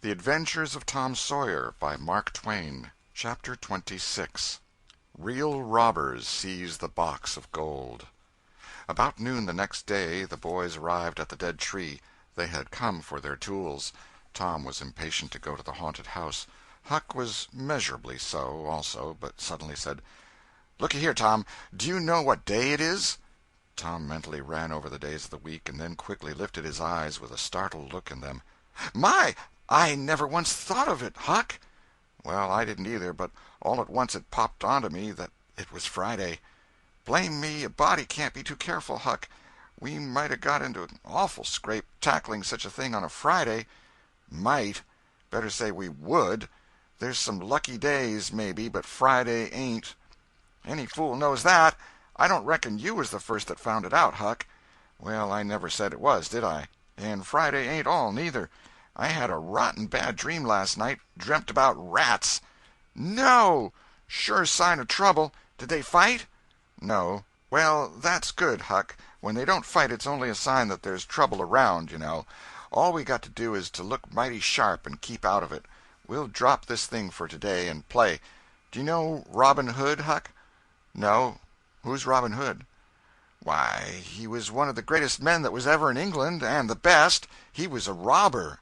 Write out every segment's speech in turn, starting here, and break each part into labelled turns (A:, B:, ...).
A: The Adventures of Tom Sawyer by Mark Twain. Chapter 26. Real Robbers Seize the Box of Gold. About noon the next day the boys arrived at the dead tree. They had come for their tools. Tom was impatient to go to the haunted house. Huck was measurably so, also, but suddenly said, "Looky here, Tom, do you know what day it is?" Tom mentally ran over the days of the week, and then quickly lifted his eyes with a startled look in them. "My! I never once thought of it, Huck." "Well, I didn't either, but all at once it popped onto me that it was Friday. Blame me, a body can't be too careful, Huck. We might 'a' got into an awful scrape, tackling such a thing on a Friday." "Might. Better say we would. There's some lucky days, maybe, but Friday ain't." "Any fool knows that. I don't reckon you was the first that found it out, Huck." "Well, I never said it was, did I? And Friday ain't all, neither. I had a rotten bad dream last night. Dreamt about rats." "No! Sure sign of trouble. Did they fight?" "No." "Well, that's good, Huck. When they don't fight it's only a sign that there's trouble around, you know. All we got to do is to look mighty sharp and keep out of it. We'll drop this thing for today and play. Do you know Robin Hood, Huck?" "No. Who's Robin Hood?" "Why, he was one of the greatest men that was ever in England, and the best. He was a robber."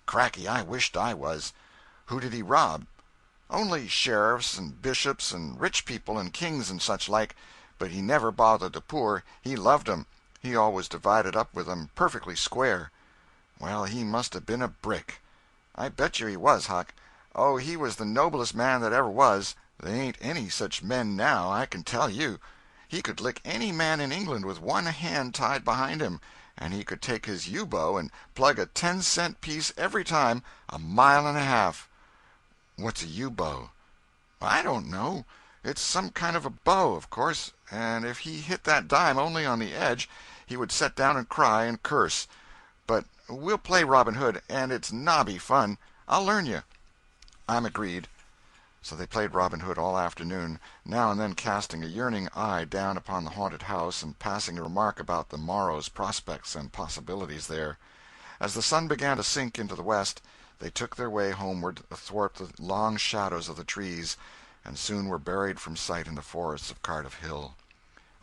A: "Cracky, I wished I was. Who did he rob?" "Only sheriffs and bishops and rich people and kings and such like. But he never bothered the poor. He loved 'em. He always divided up with 'em perfectly square." "Well, he must have been a brick." "I bet you he was, Huck. Oh, he was the noblest man that ever was. They ain't any such men now, I can tell you. He could lick any man in England with one hand tied behind him, and he could take his yew-bow and plug a 10-cent piece every time, a mile and a half." "What's a yew-bow?" "I don't know. It's some kind of a bow, of course, and if he hit that dime only on the edge, he would set down and cry and curse. But we'll play Robin Hood, and it's nobby fun. I'll learn you." "I'm agreed." So they played Robin Hood all afternoon, now and then casting a yearning eye down upon the haunted house and passing a remark about the morrow's prospects and possibilities there. As the sun began to sink into the west, they took their way homeward athwart the long shadows of the trees, and soon were buried from sight in the forests of Cardiff Hill.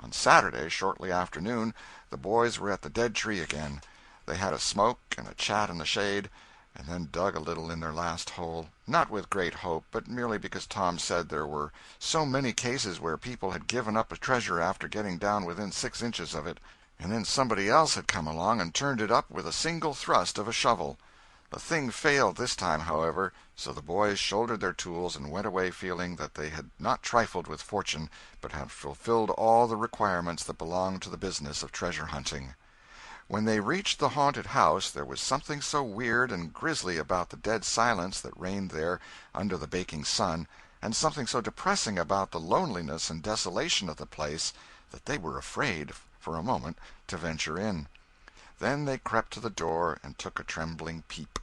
A: On Saturday, shortly after noon, the boys were at the dead tree again. They had a smoke and a chat in the shade, and then dug a little in their last hole, not with great hope, but merely because Tom said there were so many cases where people had given up a treasure after getting down within 6 inches of it, and then somebody else had come along and turned it up with a single thrust of a shovel. The thing failed this time, however, so the boys shouldered their tools and went away feeling that they had not trifled with fortune, but had fulfilled all the requirements that belong to the business of treasure hunting. When they reached the haunted house there was something so weird and grisly about the dead silence that reigned there under the baking sun, and something so depressing about the loneliness and desolation of the place, that they were afraid, for a moment, to venture in. Then they crept to the door and took a trembling peep.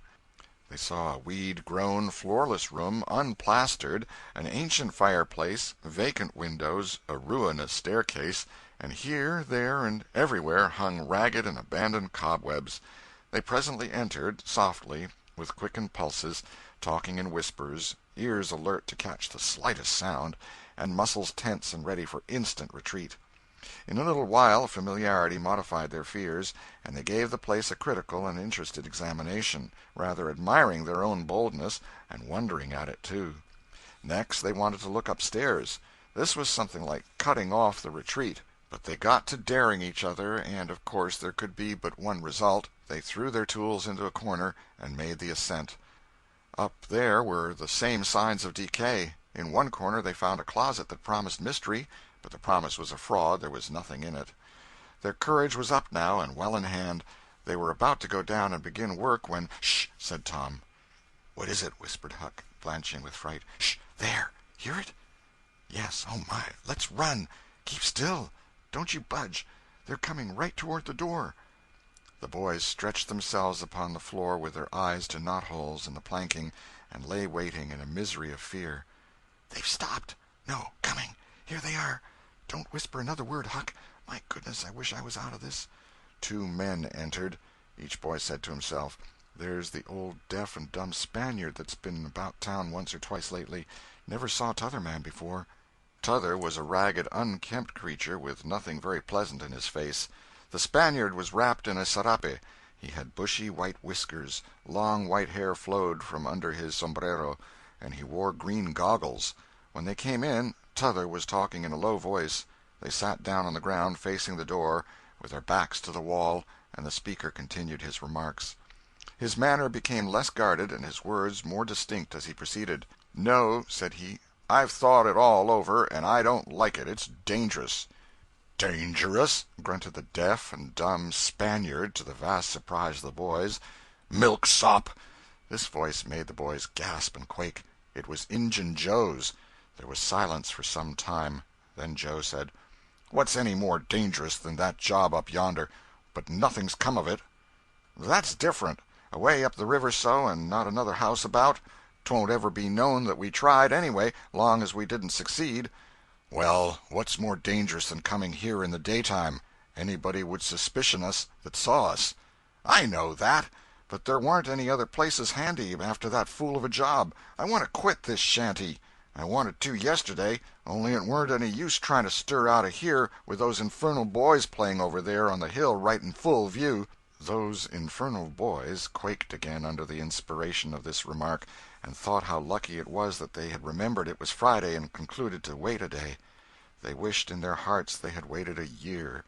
A: They saw a weed-grown, floorless room, unplastered, an ancient fireplace, vacant windows, a ruinous staircase, and here, there, and everywhere hung ragged and abandoned cobwebs. They presently entered, softly, with quickened pulses, talking in whispers, ears alert to catch the slightest sound, and muscles tense and ready for instant retreat. In a little while familiarity modified their fears, and they gave the place a critical and interested examination, rather admiring their own boldness, and wondering at it, too. Next they wanted to look upstairs. This was something like cutting off the retreat. But they got to daring each other, and of course there could be but one result. They threw their tools into a corner and made the ascent. Up there were the same signs of decay. In one corner they found a closet that promised mystery, but the promise was a fraud, there was nothing in it. Their courage was up now, and well in hand. They were about to go down and begin work when— "Shh!" said Tom. "What is it?" whispered Huck, blanching with fright. "Shh! There! Hear it?" "Yes. Oh, my! Let's run! Keep still! Don't you budge! They're coming right toward the door." The boys stretched themselves upon the floor with their eyes to knot-holes in the planking, and lay waiting in a misery of fear. "They've stopped! No, coming! Here they are! Don't whisper another word, Huck. My goodness, I wish I was out of this." 2 men entered. Each boy said to himself, There's the old deaf and dumb Spaniard that's been about town once or twice lately. Never saw t'other man before." T'other was a ragged, unkempt creature with nothing very pleasant in his face. The Spaniard was wrapped in a serape. He had bushy white whiskers, long white hair flowed from under his sombrero, and he wore green goggles. When they came in, T'other was talking in a low voice. They sat down on the ground, facing the door, with their backs to the wall, and the speaker continued his remarks. His manner became less guarded and his words more distinct as he proceeded. "No," said he, "I've thought it all over, and I don't like it. It's dangerous." "Dangerous?" grunted the deaf and dumb Spaniard, to the vast surprise of the boys. "Milksop!" This voice made the boys gasp and quake. It was Injun Joe's. There was silence for some time. Then Joe said: "What's any more dangerous than that job up yonder? But nothing's come of it." "That's different. Away up the river so, and not another house about. 'Twon't ever be known that we tried, anyway, long as we didn't succeed." "Well, what's more dangerous than coming here in the daytime? Anybody would suspicion us that saw us." "I know that. But there warn't any other places handy after that fool of a job. I want to quit this shanty. I wanted to yesterday, only it warn't any use trying to stir out of here with those infernal boys playing over there on the hill right in full view." Those infernal boys quaked again under the inspiration of this remark, and thought how lucky it was that they had remembered it was Friday and concluded to wait a day. They wished in their hearts they had waited a year.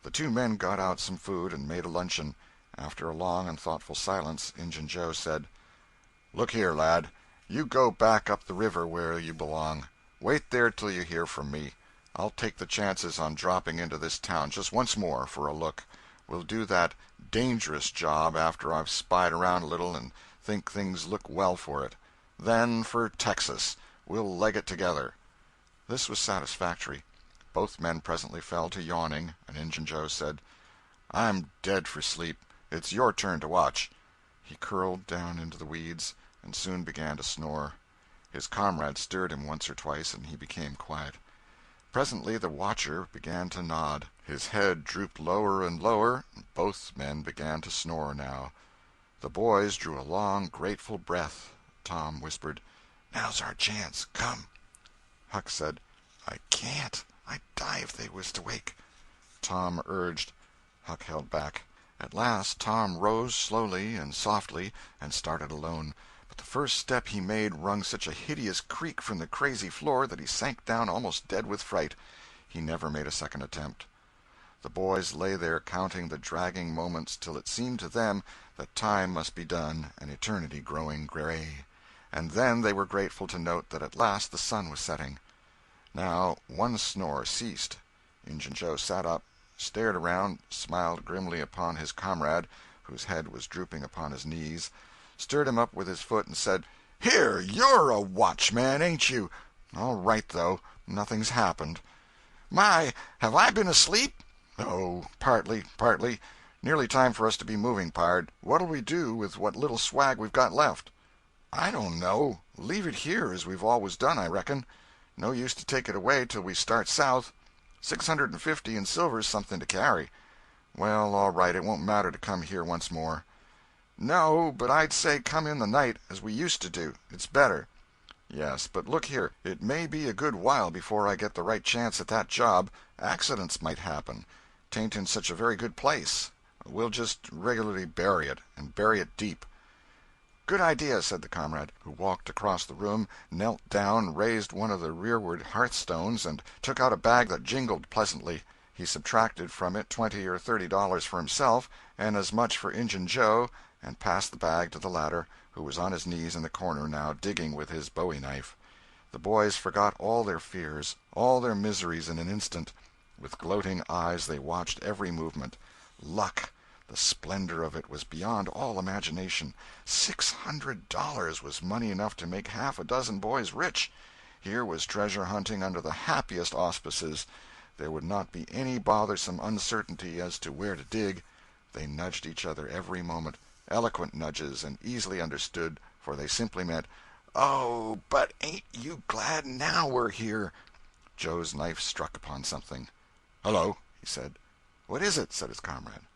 A: The two men got out some food and made a luncheon. After a long and thoughtful silence, Injun Joe said: "Look here, lad, you go back up the river where you belong. Wait there till you hear from me. I'll take the chances on dropping into this town just once more for a look. We'll do that dangerous job after I've spied around a little and think things look well for it. Then for Texas. We'll leg it together." This was satisfactory. Both men presently fell to yawning, and Injun Joe said: "I'm dead for sleep. It's your turn to watch." He curled down into the weeds, and soon began to snore. His comrade stirred him once or twice, and he became quiet. Presently the watcher began to nod. His head drooped lower and lower. Both men began to snore now. The boys drew a long, grateful breath. Tom whispered: "Now's our chance. Come." Huck said: "I can't. I'd die if they was to wake." Tom urged. Huck held back. At last Tom rose slowly and softly and started alone. But the first step he made wrung such a hideous creak from the crazy floor that he sank down almost dead with fright. He never made a second attempt. The boys lay there counting the dragging moments till it seemed to them that time must be done and eternity growing gray. And then they were grateful to note that at last the sun was setting. Now one snore ceased. Injun Joe sat up, stared around, smiled grimly upon his comrade, whose head was drooping upon his knees, stirred him up with his foot, and said: "Here, you're a watchman, ain't you? All right, though. Nothing's happened." "My, have I been asleep?" "Oh, partly. Nearly time for us to be moving, pard. What'll we do with what little swag we've got left?" "I don't know. Leave it here, as we've always done, I reckon. No use to take it away till we start south. 650 in silver's something to carry." "Well, all right, it won't matter to come here once more." "No, but I'd say come in the night, as we used to do. It's better." "Yes, but look here, it may be a good while before I get the right chance at that job. Accidents might happen. 'Tain't in such a very good place. We'll just regularly bury it, and bury it deep." "Good idea," said the comrade, who walked across the room, knelt down, raised one of the rearward hearthstones, and took out a bag that jingled pleasantly. He subtracted from it $20 or $30 for himself, and as much for Injun Joe, and passed the bag to the latter, who was on his knees in the corner now, digging with his bowie knife. The boys forgot all their fears, all their miseries in an instant. With gloating eyes they watched every movement. Luck! The splendor of it was beyond all imagination. $600 was money enough to make half a dozen boys rich. Here was treasure hunting under the happiest auspices. There would not be any bothersome uncertainty as to where to dig. They nudged each other every moment, eloquent nudges and easily understood, for they simply meant, "Oh, but ain't you glad now we're here?" Joe's knife struck upon something. "Hello," he said. "What is it?" said his comrade.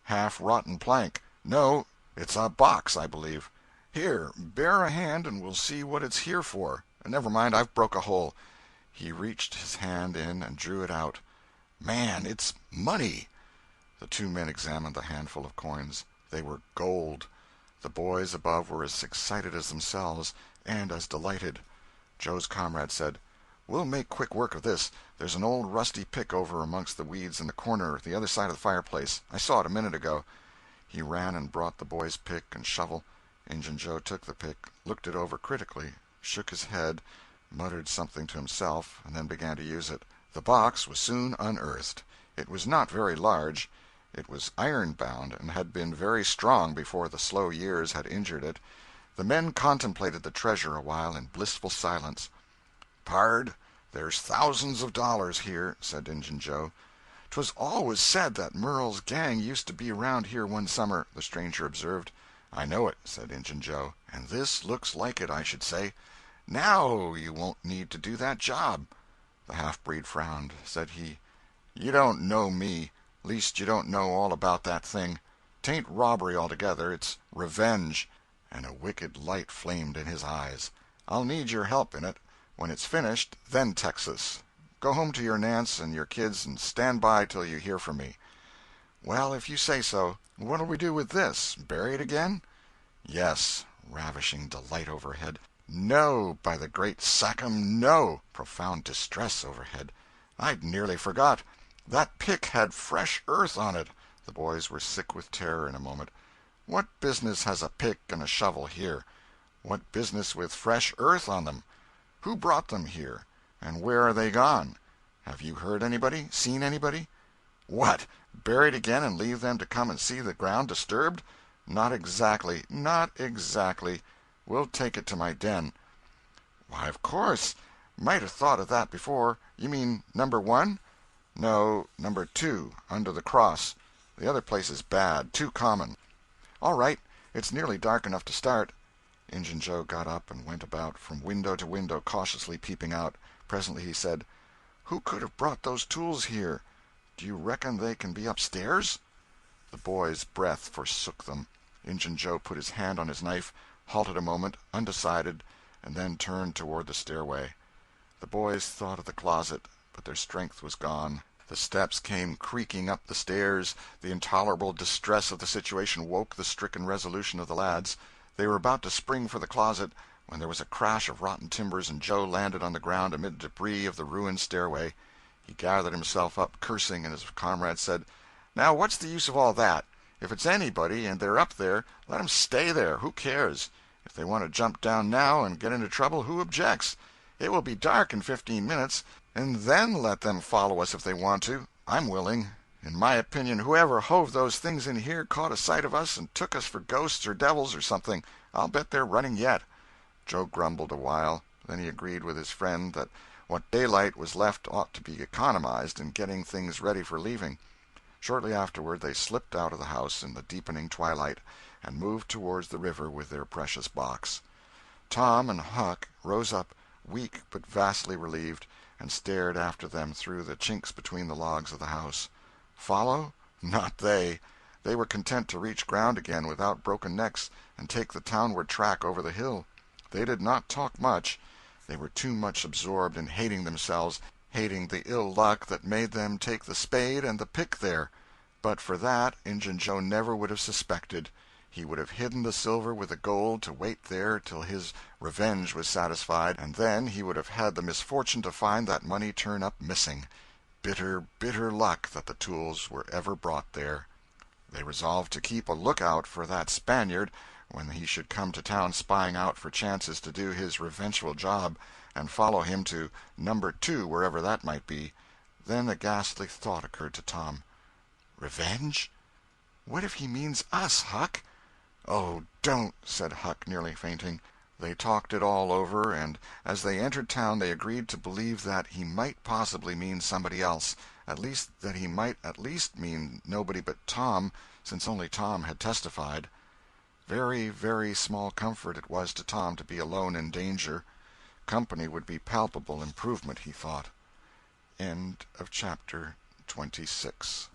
A: "Half-rotten plank. No, "It's a box, I believe. Here, bear a hand and we'll see what it's here for. Never mind, I've broke a hole." He reached his hand in and drew it out. "Man, it's money!" The two men examined the handful of coins. They were gold. The boys above were as excited as themselves, and as delighted. Joe's comrade said, "We'll make quick work of this. There's an old rusty pick over amongst the weeds in the corner the other side of the fireplace. I saw it a minute ago." He ran and brought the boys' pick and shovel. Injun Joe took the pick, looked it over critically, shook his head, muttered something to himself, and then began to use it. The box was soon unearthed. It was not very large. It was iron-bound, and had been very strong before the slow years had injured it. The men contemplated the treasure a while in blissful silence. "Pard, there's thousands of dollars here," said Injun Joe. "'Twas always said that Murrell's gang used to be around here one summer," the stranger observed. "I know it," said Injun Joe, "and this looks like it, I should say. Now you won't need to do that job." The half-breed frowned. Said he, "You don't know me. Least you don't know all about that thing. 'Tain't robbery altogether, it's revenge." And a wicked light flamed in his eyes. "I'll need your help in it. When it's finished, then Texas. Go home to your Nance and your kids and stand by till you hear from me." "Well, if you say so. What'll we do with this? Bury it again?" "Yes." Ravishing delight overhead. "No, by the great Sachem, no!" Profound distress overhead. "I'd nearly forgot. That pick had fresh earth on it." The boys were sick with terror in a moment. "What business has a pick and a shovel here?" "What business with fresh earth on them?" "Who brought them here? And where are they gone? Have you heard anybody? Seen anybody?" "What, bury it again and leave them to come and see the ground disturbed?" "Not exactly, not exactly. We'll take it to my den." "Why, of course. Might have thought of that before. You mean number 1? "No, number 2, under the cross. The other place is bad, too common." "All right. It's nearly dark enough to start." Injun Joe got up and went about from window to window, cautiously peeping out. Presently he said, "Who could have brought those tools here? Do you reckon they can be upstairs?" The boys' breath forsook them. Injun Joe put his hand on his knife, halted a moment, undecided, and then turned toward the stairway. The boys thought of the closet, but their strength was gone. The steps came creaking up the stairs. The intolerable distress of the situation woke the stricken resolution of the lads. They were about to spring for the closet when there was a crash of rotten timbers and Joe landed on the ground amid debris of the ruined stairway. He gathered himself up, cursing, and his comrade said, "Now what's the use of all that? If it's anybody, and they're up there, let 'em stay there. Who cares? If they want to jump down now and get into trouble, who objects? It will be dark in 15 minutes, and then let them follow us if they want to. I'm willing. In my opinion, whoever hove those things in here caught a sight of us and took us for ghosts or devils or something. I'll bet they're running yet." Joe grumbled a while. Then he agreed with his friend that what daylight was left ought to be economized in getting things ready for leaving. Shortly afterward they slipped out of the house in the deepening twilight, and moved towards the river with their precious box. Tom and Huck rose up, weak but vastly relieved, and stared after them through the chinks between the logs of the house. Follow? Not they. They were content to reach ground again without broken necks, and take the townward track over the hill. They did not talk much. They were too much absorbed in hating themselves, hating the ill luck that made them take the spade and the pick there. But for that, Injun Joe never would have suspected. He would have hidden the silver with the gold to wait there till his revenge was satisfied, and then he would have had the misfortune to find that money turn up missing. Bitter, bitter luck that the tools were ever brought there. They resolved to keep a lookout for that Spaniard when he should come to town spying out for chances to do his revengeful job, and follow him to number 2 wherever that might be. Then a ghastly thought occurred to Tom. "Revenge? What if he means us, Huck?" "Oh, don't," said Huck, nearly fainting. They talked it all over, and as they entered town they agreed to believe that he might possibly mean somebody else, at least that he might at least mean nobody but Tom, since only Tom had testified. Very, very small comfort it was to Tom to be alone in danger. Company would be palpable improvement, he thought. End of chapter 26.